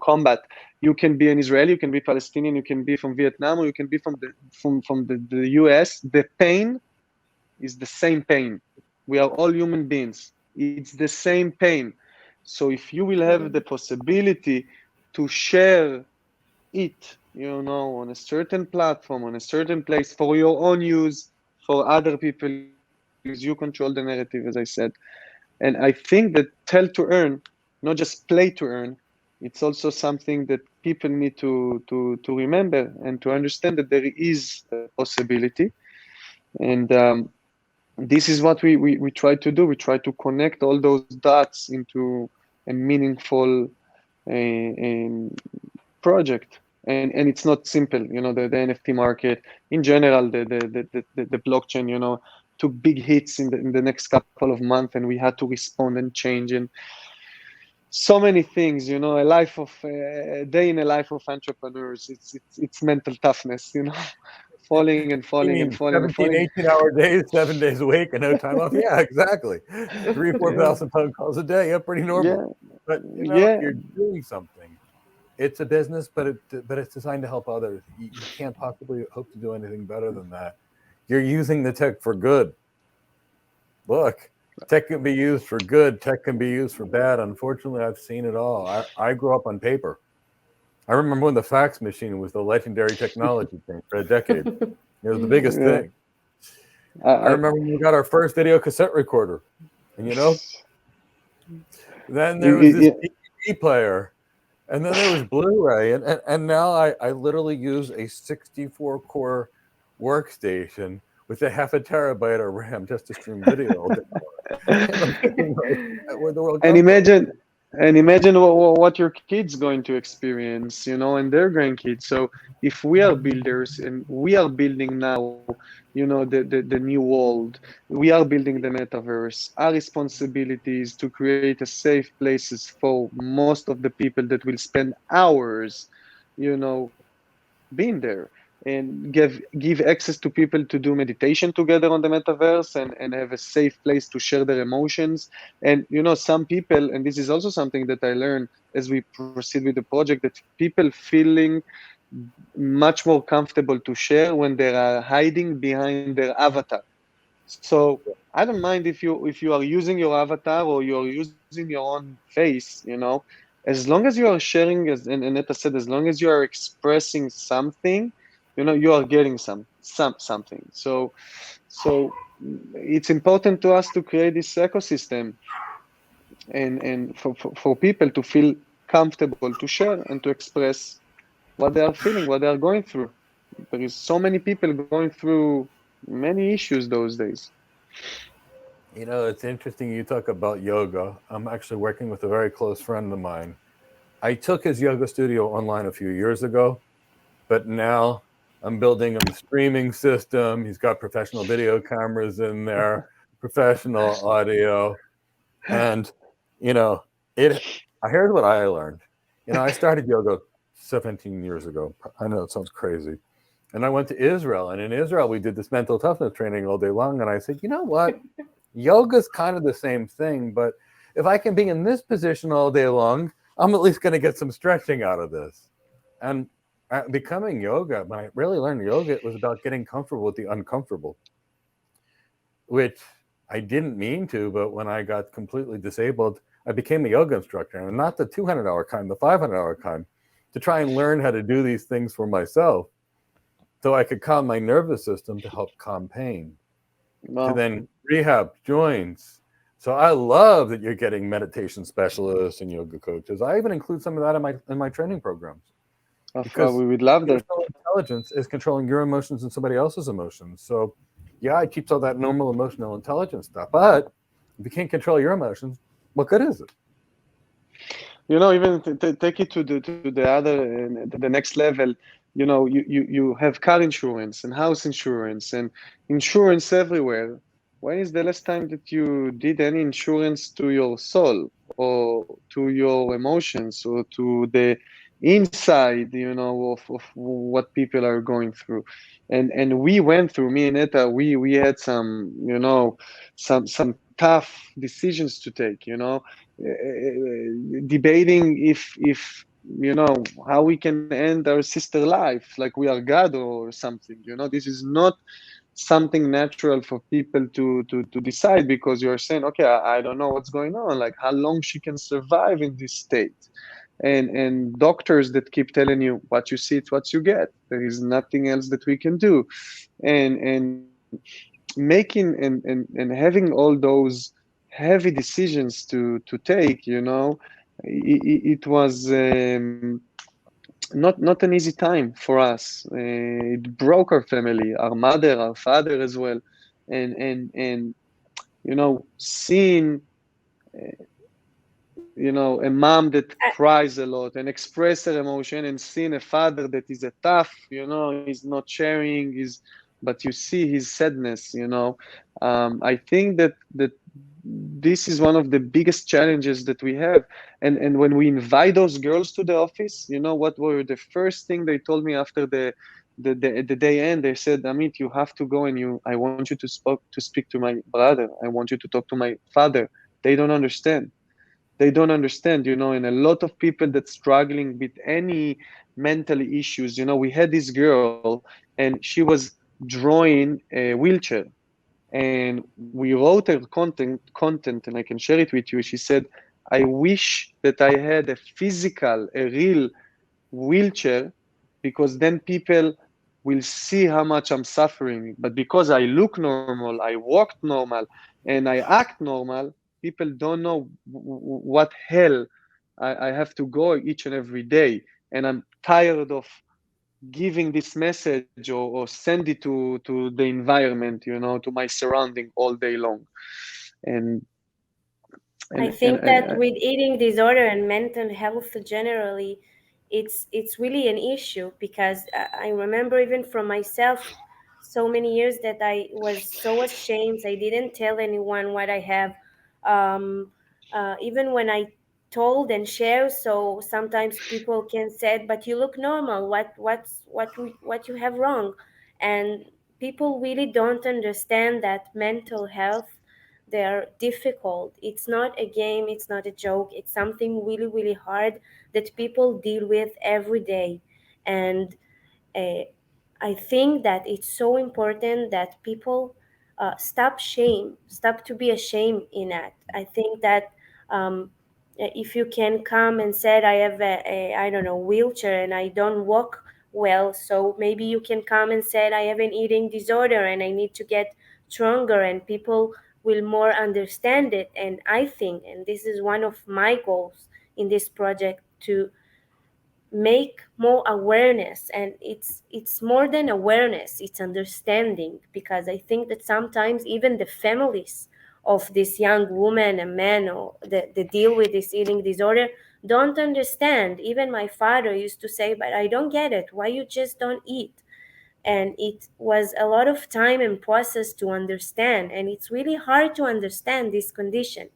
combat. You can be an Israeli, you can be Palestinian, you can be from Vietnam, or you can be from the US. The pain is the same pain. We are all human beings. It's the same pain. So if you will have the possibility to share it, on a certain platform, on a certain place for your own use, for other people use, you control the narrative, as I said. And I think that tell to earn, not just play to earn, it's also something that people need to remember and to understand that there is a possibility. And this is what we try to do. We try to connect all those dots into a meaningful project. And it's not simple, the NFT market in general, the blockchain, took big hits in the next couple of months, and we had to respond and change, and so many things, a day in a life of entrepreneurs. It's mental toughness, falling and You falling and mean falling and 17, falling. 18-hour days, 7 days a week, and no time off? Yeah, exactly. 3, Yeah, 4,000 phone calls a day. Yeah, pretty normal. yeah, But yeah. you're doing something. It's a business, but it's designed to help others. You can't possibly hope to do anything better than that. You're using the tech for good. Look, tech can be used for good. Tech can be used for bad. Unfortunately, I've seen it all. I grew up on paper. I remember when the fax machine was the legendary technology thing for a decade. It was the biggest Yeah. thing. I I, remember when we got our first video cassette recorder, and then there was this yeah. DVD player, and then there was Blu-ray, and now I literally use a 64 core workstation with a half a terabyte of RAM just to stream video all day long. And I'm thinking, like, where'd the world and come from? imagine what your kids going to experience, and their grandkids. So if we are builders and we are building now, the new world, we are building the metaverse. Our responsibility is to create a safe places for most of the people that will spend hours, you know being there, and give access to people to do meditation together on the metaverse, and have a safe place to share their emotions. And some people, and this is also something that I learned as we proceed with the project, that people feeling much more comfortable to share when they are hiding behind their avatar. So I don't mind if you are using your avatar or you're using your own face, as long as you are sharing, and Netta said, as long as you are expressing something, you are getting something. So it's important to us to create this ecosystem, and for people to feel comfortable to share and to express what they are feeling, what they are going through. There is so many people going through many issues those days. It's interesting you talk about yoga. I'm actually working with a very close friend of mine. I took his yoga studio online a few years ago, but now I'm building him a streaming system. He's got professional video cameras in there, professional audio, and you know, it. Here's what I learned. I started yoga 17 years ago. I know it sounds crazy, and I went to Israel, and in Israel we did this mental toughness training all day long. And I said, you know what? Yoga's kind of the same thing, but if I can be in this position all day long, I'm at least going to get some stretching out of this. And becoming yoga, when I really learned yoga, it was about getting comfortable with the uncomfortable, which I didn't mean to, but when I got completely disabled, I became a yoga instructor, and not the 200-hour kind, the 500-hour kind, to try and learn how to do these things for myself so I could calm my nervous system to help calm pain, to Wow. then rehab joints. So I love that you're getting meditation specialists and yoga coaches. I even include some of that in my training programs, because We would love that. emotional intelligence is controlling your emotions and somebody else's emotions. So yeah, I teach all that normal emotional intelligence stuff, but if you can't control your emotions, what good is it? Even take it to the other, the next level. You have car insurance and house insurance and insurance everywhere. When is the last time that you did any insurance to your soul or to your emotions or to the inside, of what people are going through? And we went through, me and Netta, we had some tough decisions to take, debating if how we can end our sister life like we are God or something. This is not something natural for people to decide, because you're saying, okay, I don't know what's going on, like how long she can survive in this state. And doctors that keep telling you what you see, it's what you get. There is nothing else that we can do. And making and having all those heavy decisions to take, it was not an easy time for us. It broke our family, our mother, our father as well. And seeing a mom that cries a lot and express her emotion, and seeing a father that is a tough, he's not sharing his, but you see his sadness. I think that this is one of the biggest challenges that we have. And when we invite those girls to the office, what were the first thing they told me after the day end? They said, Amit, you have to go, and I want you to speak to my brother. I want you to talk to my father. They don't understand. And a lot of people that struggling with any mental issues. We had this girl, and she was drawing a wheelchair, and we wrote her content, and I can share it with you. She said, I wish that I had a real wheelchair, because then people will see how much I'm suffering. But because I look normal, I walk normal, and I act normal, people don't know what hell I have to go each and every day. And I'm tired of giving this message, or send it to the environment, to my surrounding all day long. And I and and, think and that with eating disorder and mental health generally, it's really an issue, because I remember even from myself so many years that I was so ashamed. I didn't tell anyone what I have. Um, Even when I told and shared, so sometimes people can say, "But you look normal. What you have wrong?" And people really don't understand that mental health, they're difficult. It's not a game, it's not a joke, it's something really, really hard that people deal with every day. And uh, I think that it's so important that people stop to be ashamed in that. I think that if you can come and said I have a I don't know wheelchair and I don't walk well, so maybe you can come and said I have an eating disorder and I need to get stronger, and people will more understand it. And I think, and this is one of my goals in this project, to make more awareness. And it's more than awareness, it's understanding, because I think that sometimes even the families of this young woman and man or the deal with this eating disorder don't understand. Even my father used to say, but I don't get it, why you just don't eat? And it was a lot of time and process to understand, and it's really hard to understand this condition.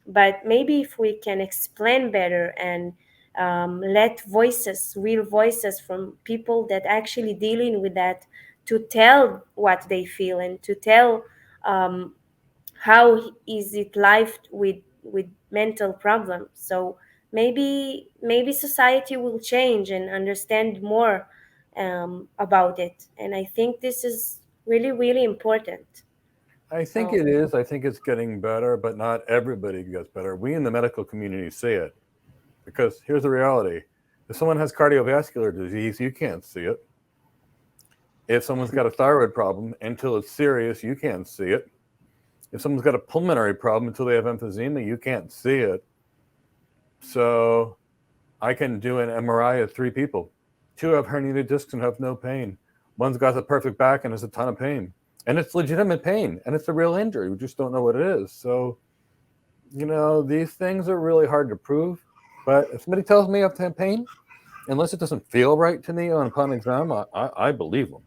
But maybe if we can explain better and let voices, real voices from people that actually dealing with that, to tell what they feel and to tell um, how is it life with mental problems. So maybe society will change and understand more about it. And I think this is really really important. I think So it is. I think it's getting better, but not everybody gets better. We in the medical community see it because here's the reality. If someone has cardiovascular disease, you can't see it. If someone's got a thyroid problem, until it's serious, you can't see it. If someone's got a pulmonary problem, until they have emphysema, you can't see it. So I can do an MRI of 3 people. 2 have herniated discs and have no pain. One's got the perfect back and has a ton of pain. And it's legitimate pain, and it's a real injury. We just don't know what it is. So, these things are really hard to prove. But if somebody tells me I have to have pain, unless it doesn't feel right to me upon exam, I believe them.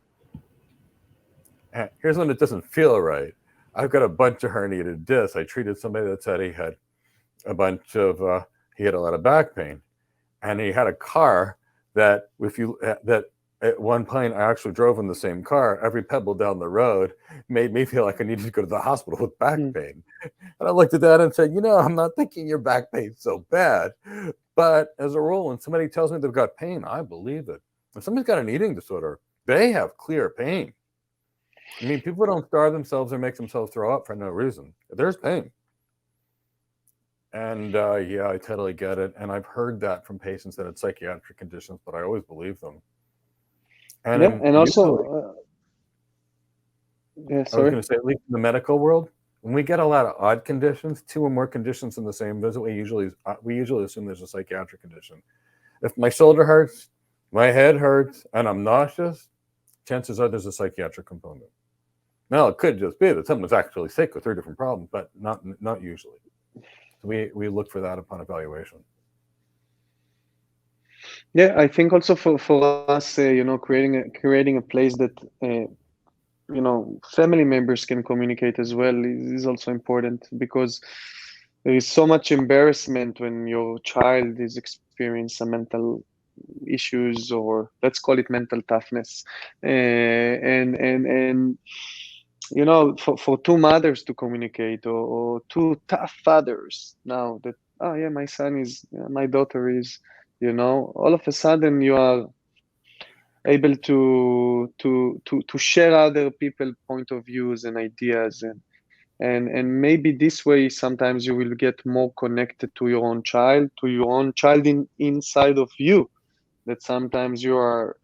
And here's when it doesn't feel right. I've got a bunch of herniated discs. I treated somebody that said he had he had a lot of back pain, and he had a car that that at one point I actually drove in the same car. Every pebble down the road made me feel like I needed to go to the hospital with back pain. And I looked at that and said, I'm not thinking your back pain's so bad. But as a rule, when somebody tells me they've got pain, I believe it. If somebody's got an eating disorder, they have clear pain. I mean, people don't starve themselves or make themselves throw up for no reason. There's pain. And yeah, I totally get it. And I've heard that from patients that had psychiatric conditions, but I always believe them. And Yeah, and also, yeah, I was sorry. going to say, at least in the medical world, when we get a lot of odd conditions, 2 or more conditions in the same visit, we usually assume there's a psychiatric condition. If my shoulder hurts, my head hurts, and I'm nauseous, chances are there's a psychiatric component. Now, it could just be that someone's actually sick with 3 different problems, but not usually. So we look for that upon evaluation. Yeah, I think also for us, creating a place that family members can communicate as well is also important, because there is so much embarrassment when your child is experiencing some mental issues, or let's call it mental toughness, and for 2 mothers to communicate, or 2 tough fathers, now that, oh yeah, my son is, my daughter is, all of a sudden you are able to share other people point of views and ideas, and maybe this way sometimes you will get more connected to your own child inside of you, that sometimes you are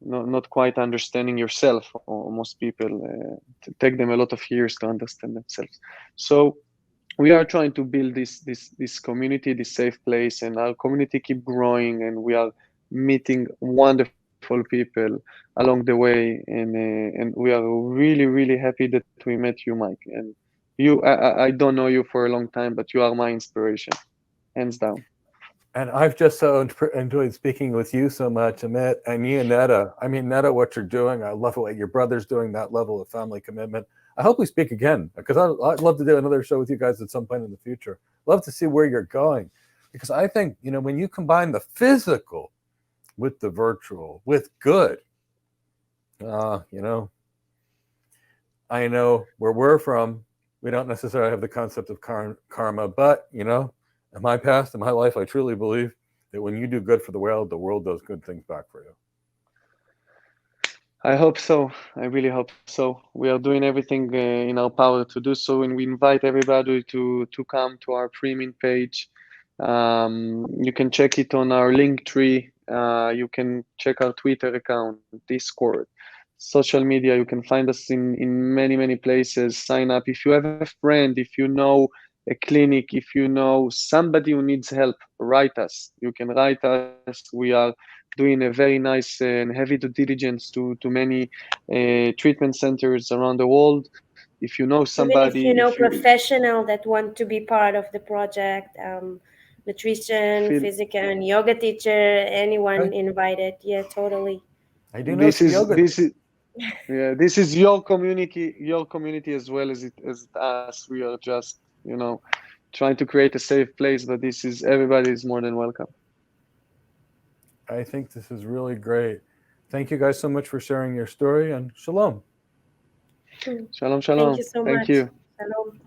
not quite understanding yourself, or most people take them a lot of years to understand themselves. So we are trying to build this community, this safe place, and our community keep growing, and we are meeting wonderful people along the way, and we are really really happy that we met you, Mike. And I don't know you for a long time, but you are my inspiration, hands down. And I've just so enjoyed speaking with you so much, Amit, and you and Netta. I mean, Netta, what you're doing, I love what your brother's doing, that level of family commitment. I hope we speak again, because I'd love to do another show with you guys at some point in the future. Love to see where you're going, because I think, when you combine the physical with the virtual, with good, I know where we're from, we don't necessarily have the concept of karma, but, in my past, in my life, I truly believe that when you do good for the world does good things back for you. I hope so. I really hope so. We are doing everything in our power to do so, and we invite everybody to come to our premium page. You can check it on our link tree. You can check our Twitter account, Discord, social media. You can find us in many places. Sign up. If you have a friend, if you know a clinic, if you know somebody who needs help, write us. You can write us. We are doing a very nice and heavy due diligence to many treatment centers around the world. If you know Even if you somebody, know if you professional that want to be part of the project, nutrition, feel physical, and yoga teacher, Okay. anyone invited. Yeah, totally. I do know this some is yoga. this is yeah, this is your community as well as us. We are just, trying to create a safe place, but this is everybody is more than welcome. I think this is really great. Thank you guys so much for sharing your story, and shalom. Shalom, Thank shalom. you so Thank much. you. Shalom.